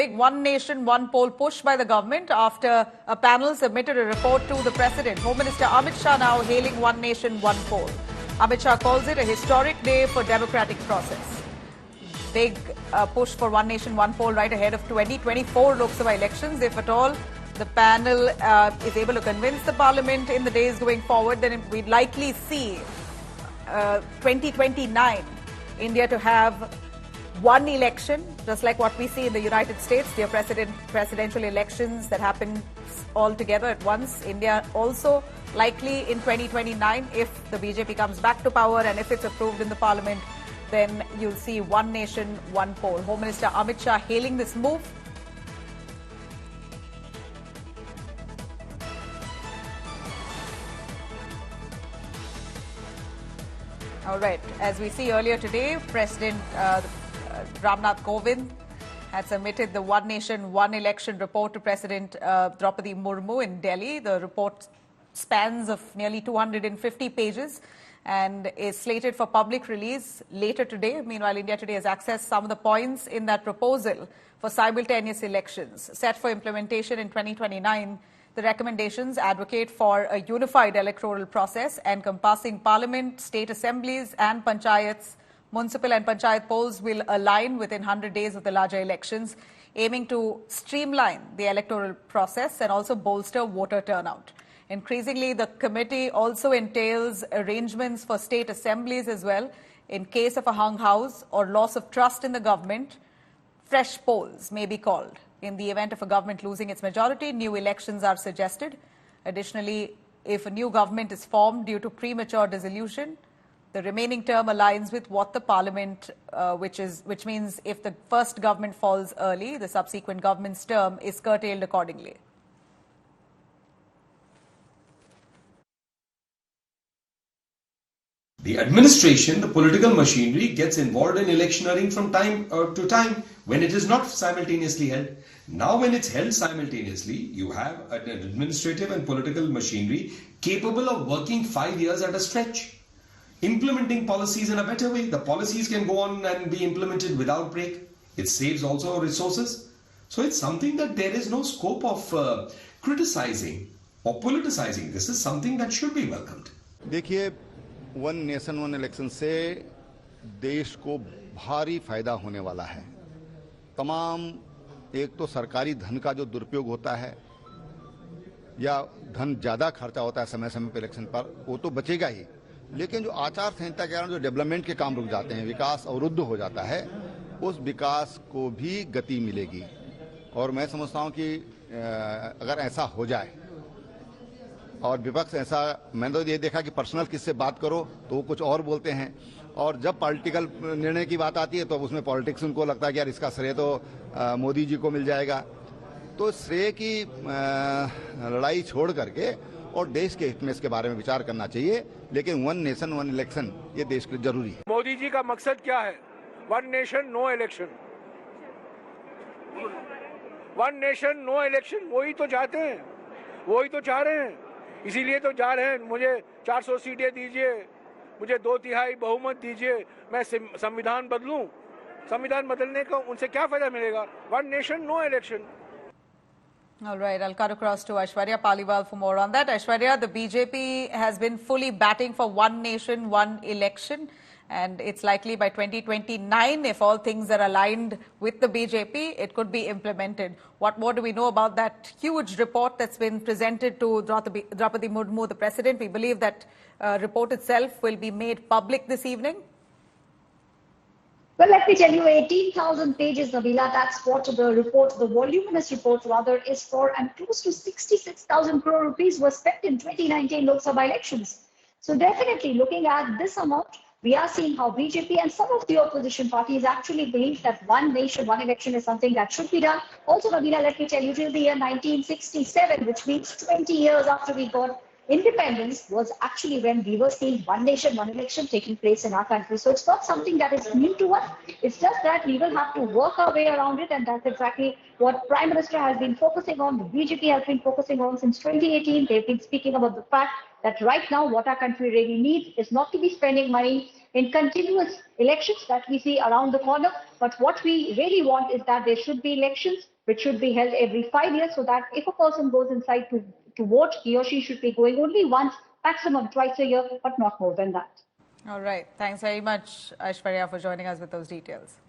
big one nation, one poll push by the government after a panel submitted a report to the president. Home Minister Amit Shah now hailing one nation, one poll. Amit Shah calls it a historic day for democratic process. Big push for one nation, one poll right ahead of 2024 Lok Sabha elections. If at all the panel is able to convince the parliament in the days going forward, then we'd likely see 2029 India to have one election, just like what we see in the United States, their presidential elections that happen all together at once. India also likely in 2029, if the BJP comes back to power and if it's approved in the parliament, then you'll see one nation, one poll. Home Minister Amit Shah hailing this move. All right. As we see earlier today, President Ramnath Kovind had submitted the One Nation, One Election report to President Draupadi Murmu in Delhi. The report spans of nearly 250 pages and is slated for public release later today. Meanwhile, India Today has accessed some of the points in that proposal for simultaneous elections set for implementation in 2029. The recommendations advocate for a unified electoral process encompassing parliament, state assemblies and panchayats. Municipal and panchayat polls will align within 100 days of the larger elections, aiming to streamline the electoral process and also bolster voter turnout. Increasingly, the committee also entails arrangements for state assemblies as well. In case of a hung house or loss of trust in the government, fresh polls may be called. In the event of a government losing its majority, new elections are suggested. Additionally, if a new government is formed due to premature dissolution, the remaining term aligns with what the parliament, which means if the first government falls early, the subsequent government's term is curtailed accordingly. The administration, the political machinery gets involved in electioneering from time to time when it is not simultaneously held. Now when it's held simultaneously, you have an administrative and political machinery capable of working 5 years at a stretch, implementing policies in a better way. The policies can go on and be implemented without break. It saves also resources. So it's something that there is no scope of criticizing or politicizing. This is something that should be welcomed. देखिए, one nation one election से देश को भारी फायदा होने वाला है। तमाम एक तो सरकारी धन का जो दुरुपयोग होता है या धन ज़्यादा खर्चा होता है समय समय पर इलेक्शन पर, वो तो बचेगा ही, लेकिन जो आचार संहिता के कारण जो डेवलपमेंट के काम रुक जाते हैं, विकास अवरुद्ध हो जाता है, उस विकास को भी गति मिलेगी। और मैं समझता हूँ कि अगर ऐसा हो जाए और विपक्ष ऐसा, मैंने तो ये देखा कि पर्सनल किससे बात करो तो वो कुछ और बोलते हैं, और जब पॉलिटिकल निर्णय की बात आती है तो उसमें पॉलिटिक्स उनको लगता है कि यार इसका श्रेय तो मोदी जी को मिल जाएगा। तो श्रेय की लड़ाई छोड़ करके और देश के हित में इसके बारे में विचार करना चाहिए, लेकिन वन नेशन वन इलेक्शन ये देश के लिए जरूरी है। मोदी जी का मकसद क्या है? One nation no election, one nation no election, वही तो चाहते हैं, वही तो चाह रहे हैं, इसीलिए तो जा रहे हैं। मुझे 400 सीटें दीजिए, मुझे 2/3 बहुमत दीजिए, मैं संविधान बदलूं। संविधान बदलने का उनसे क्या फायदा मिलेगा? One nation no election. All right, I'll cut across to Aishwarya Paliwal for more on that. Aishwarya, the BJP has been fully batting for one nation, one election, and it's likely by 2029, if all things are aligned with the BJP, it could be implemented. What more do we know about that huge report that's been presented to Draupadi Murmu, the president? We believe that report itself will be made public this evening. Well, let me tell you, 18,000 pages, Nabila, that's what the report, the voluminous report rather, is for, and close to 66,000 crore rupees was spent in 2019 Lok Sabha elections. So definitely looking at this amount, we are seeing how BJP and some of the opposition parties actually believe that one nation, one election is something that should be done. Also, Nabila, let me tell you, till the year 1967, which means 20 years after we got independence, was actually when we were seeing one nation, one election taking place in our country. So it's not something that is new to us. It's just that we will have to work our way around it. And that's exactly what Prime Minister has been focusing on. The BJP has been focusing on since 2018. They've been speaking about the fact that right now what our country really needs is not to be spending money in continuous elections that we see around the corner, but what we really want is that there should be elections which should be held every 5 years, so that if a person goes inside to vote, he or she should be going only once, maximum twice a year, but not more than that. All right. Thanks very much, Aishwarya, for joining us with those details.